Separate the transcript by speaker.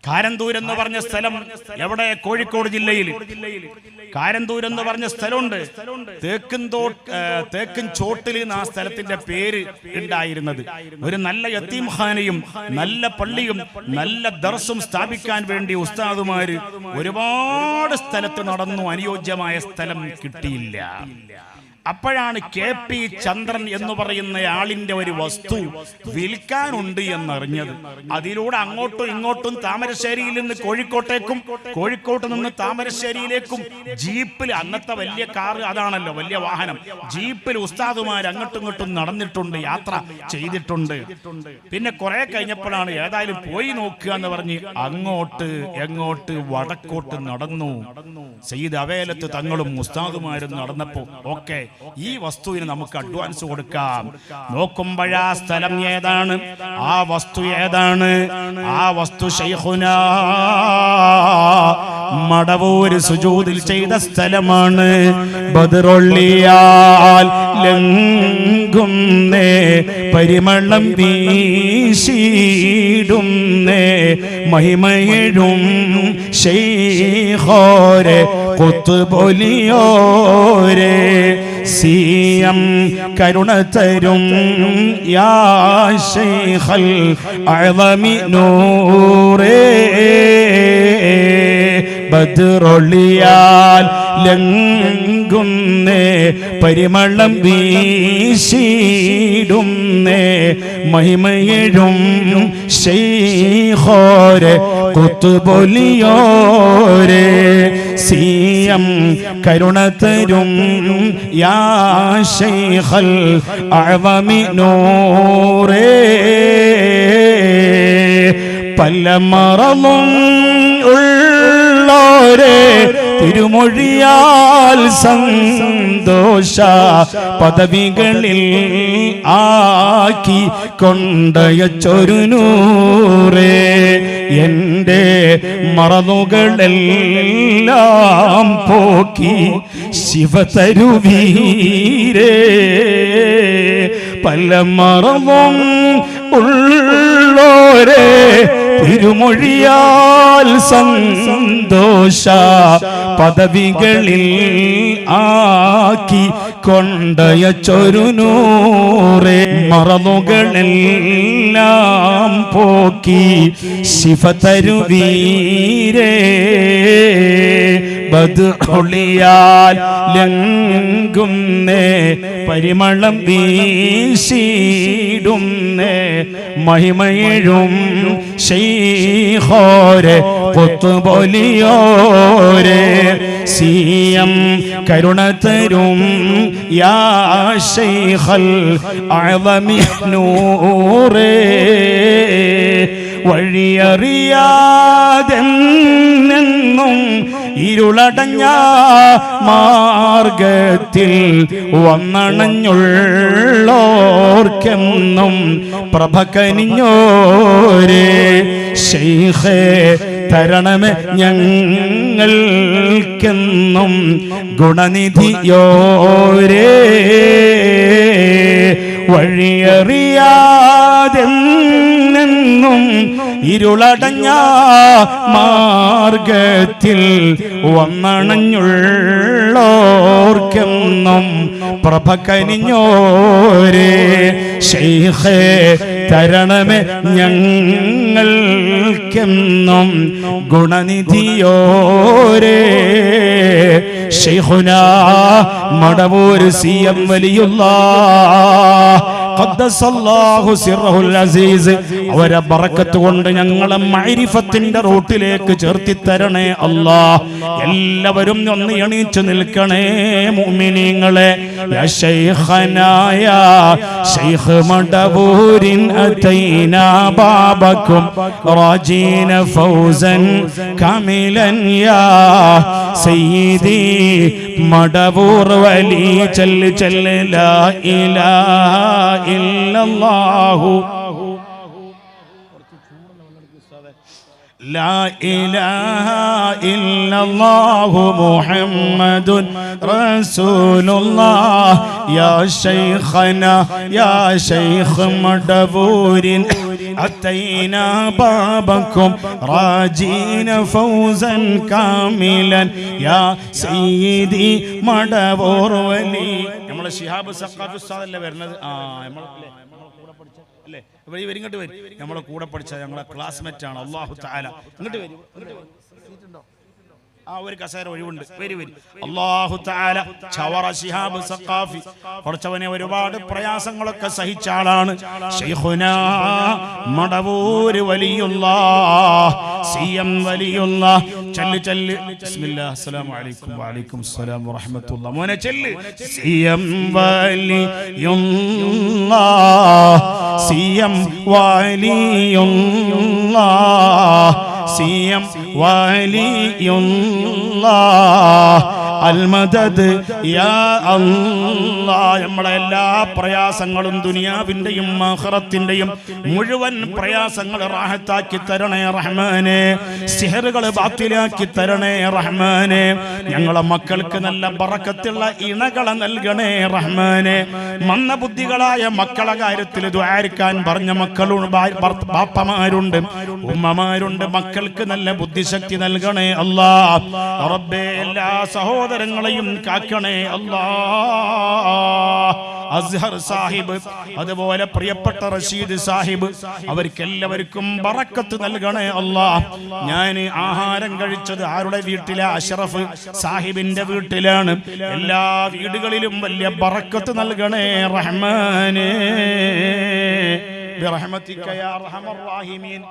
Speaker 1: കാരന്തൂർ എന്ന് പറഞ്ഞ സ്ഥലം എവിടെ? കോഴിക്കോട് ജില്ലയിൽ കാരന്തൂർ എന്ന് പറഞ്ഞ സ്ഥലമുണ്ട്. തേക്കൻ ചോട്ടിൽ ആ സ്ഥലത്തിന്റെ പേര് ഉണ്ടായിരുന്നത്. ഒരു നല്ല യതീംഖാനയും നല്ല പള്ളിയും നല്ല ദർസും സ്ഥാപിക്കാൻ വേണ്ടി ഉസ്താദുമാര് ഒരുപാട് സ്ഥലത്ത് നടന്നു. അനുയോജ്യമായ സ്ഥലം കിട്ടിയില്ല. അപ്പോഴാണ് KP ചന്ദ്രൻ എന്ന് പറയുന്ന ആളിന്റെ ഒരു വസ്തു വിൽക്കാനുണ്ട് എന്നറിഞ്ഞത്. അതിലൂടെ അങ്ങോട്ടും ഇങ്ങോട്ടും താമരശ്ശേരിയിൽ നിന്ന് കോഴിക്കോട്ടേക്കും കോഴിക്കോട്ട് നിന്ന് താമരശ്ശേരിയിലേക്കും ജീപ്പിൽ, അന്നത്തെ വലിയ കാറ് അതാണല്ലോ, വലിയ വാഹനം, ജീപ്പിൽ ഉസ്താദുമാർ അങ്ങോട്ടും ഇങ്ങോട്ടും നടന്നിട്ടുണ്ട്, യാത്ര ചെയ്തിട്ടുണ്ട്. പിന്നെ കുറെ കഴിഞ്ഞപ്പോഴാണ് ഏതായാലും പോയി നോക്കുക എന്ന് പറഞ്ഞ് എങ്ങോട്ട് വടക്കോട്ട് നടന്നു. സയ്യിദ് അവേലത്ത് തങ്ങളും ഉസ്താദുമാരും നടന്നപ്പോ ഓക്കെ, ഈ വസ്തുവിന് നമുക്ക് അഡ്വാൻസ് കൊടുക്കാം. നോക്കുമ്പോഴാ സ്ഥലം ഏതാണ്, ആ വസ്തു ഏതാണ്? ആ വസ്തു ശൈഖുനാ മടവൂർ സുജൂദിൽ ചെയ്ത സ്ഥലമാണ്. ബദറൊള്ളിയാൽ ലംഘുന്നേ പരിമളം വീശിടുന്നേ മഹിമയിടും ശൈഖോരെ ഖുത്ബൊലിയോരെ സിയം കരുണ തരും യാ ശൈഖൽ അഅ്ളമി നൂറേ ബദറൊളിയാൽ ലംഘുന്നേ പരിമളം വീശിടുന്നേ മഹിമയിടും ശൈഖോരെ ഖുത്ബൊലിയോരെ സിയം കരുണ തരും യാ ശൈഖൽ അഅ്ളമി നൂറേ പല മറന്നും ഉള്ളോരെ തിരുമൊഴിയാൽ സന്തോഷ പദവികളിൽ ആക്കി കൊണ്ടയച്ചൊരു നൂറേ എൻ്റെ മറന്നുകളെല്ലാം പോക്കി ശിവ തരുവീരേ പല മറന്നും ഉള്ളോരെ തിരുമൊഴിയാൽ സന്തോഷ പദവികളിൽ ആക്കി കൊണ്ടയച്ചൊരു നൂറേ മറന്നുകളെല്ലാം പോക്കി ശിവ തരുവീരേ ബദറൊളിയാൽ ലംഘുന്നേ പരിമളം വീശിടുന്നേ മഹിമയിഴും ശൈഖോരെ ഖുത്ബൊലിയോരെ സിയം കരുണ തരും യാ ശൈഖൽ അഅ്ളമി നൂറേ വഴിയറിയാതെന്നും ഇരുളടഞ്ഞ മാർഗത്തിൽ വന്നണഞ്ഞുള്ളോർക്കെന്നും പ്രഭ കനിഞ്ഞോരേ ശൈഖേ തരണമേ ഞങ്ങൾക്കെന്നും ഗുണനിധിയോരേ വഴിയറിയാതെന്നും ഇരുളടഞ്ഞ മാർഗത്തിൽ വന്നണഞ്ഞുള്ളോർക്കെന്നും പ്രഭ കനിഞ്ഞോരേ ശൈഖേ തരണമേ ഞങ്ങൾക്കെന്നും ഗുണനിധിയോരേ ശൈഖുനാ മടവൂർ സിയം വലിയുള്ളാഹ് ഖദ്ദസല്ലാഹു സിർറഹുൽ അസീസ് അവരെ ബറക്കത്ത് കൊണ്ട് ഞങ്ങളെ മഅരിഫത്തിന്റെ റൂട്ടിലേക്ക് ചേർത്തി തരണേ അല്ലാഹ്. എല്ലാവരും ഒന്ന് എണീച്ചു നിൽക്കണേ മുഅ്മിനീങ്ങളെ. യാ ശൈഖനാ യാ ശൈഖ് മടവൂരിൻ അതൈനാ ബാബക്കും റാജീന ഫൗസൻ കാമിലൻ യാ സയ്യിദി മടവൂർ വലി ചല്ല് ചല്ല് ലാ ഇലാഹ ഇല്ലല്ലാഹു ലാ ഇലാഹ ഇല്ലല്ലാഹു മുഹമ്മദുൻ റസൂലുള്ളാഹ് യാ ശൈഖനാ യാ ശൈഖ് മടവൂരിൻ أتينا بابكم راجين فوزا كاملا يا سيدي മടവൂർ വലി. നമ്മളെ ശിഹാബ് സഖാഫി ഉസ്താദ് അല്ലേ വരുന്നത്? അല്ലേ ഇങ്ങോട്ട് വരും. നമ്മളെ കൂടെ പഠിച്ച ഞങ്ങളെ ക്ലാസ്മേറ്റ് ആണ്. അല്ലാഹു തആല ഇങ്ങോട്ട് വരും. ഒരു കസേര ഒഴിവുണ്ട്. വരി. അല്ലാഹു തആല ചവറ ശിഹാബ് സഖാഫി കുറച്ചവനെ ഒരുപാട് പ്രയാസങ്ങളൊക്കെ സഹിച്ച ആളാണ്. ശൈഖുനാ മടവൂര് വലിയുല്ലാഹ് സിഎം വലിയുല്ലാഹ്. ചൊല്ല് ബിസ്മില്ലാഹ്. അസ്സലാമു അലൈക്കും. വഅലൈക്കും അസ്സലാം വറഹ്മത്തുള്ളാഹി. മോനെ ചൊല്ല്. സിഎം വലിയുല്ലാഹ് സിഎം വലിയുല്ലാഹ് സിഎം വലിയുല്ലാഹ് അൽമദദ് യാ അല്ലാഹ്. നമ്മുടെ എല്ലാ പ്രയാസങ്ങളും ദുനിയാവിന്റെയും ആഖിറത്തിന്റെയും മുഴുവൻ പ്രയാസങ്ങൾ റാഹത്താക്കി തരണേ റഹ്മാനേ. സിഹറുകൾ ബാത്തിലാക്കി തരണേ റഹ്മാനേ. ഞങ്ങളെ മക്കൾക്ക് നല്ല ബറക്കത്തുള്ള ഇണകളെ നൽകണേ റഹ്മാനേ. മന്ദബുദ്ധികളായ മക്കളെ കാര്യത്തിൽ ദുആരിക്കാൻ പറഞ്ഞ മക്കളുണ്ട്, ബാപ്പമാരുണ്ട്, ഉമ്മമാരുണ്ട്. മക്കൾക്ക് നല്ല ബുദ്ധിശക്തി നൽകണേ അല്ലാഹ്. റബ്ബേ എല്ലാ സഹോദരങ്ങളെയും കാക്കണേ അല്ലാഹ്. അസ്ഹർ സാഹിബ്, അതുപോലെ പ്രിയപ്പെട്ട റഷീദ് സാഹിബ്, അവർക്കെല്ലാവർക്കും ബറക്കത്ത് നൽകണേ അല്ലാഹ്. ഞാൻ ആഹാരം കഴിച്ചത് ആരുടെ വീട്ടിലെ? അഷ്റഫ് സാഹിബിന്റെ വീട്ടിലാണ്. എല്ലാ വീടുകളിലും വലിയ ബറക്കത്ത് നൽകണേ റഹ്മാനേ. ബിറഹ്മതിക യാ അർഹമർ റഹീമീൻ.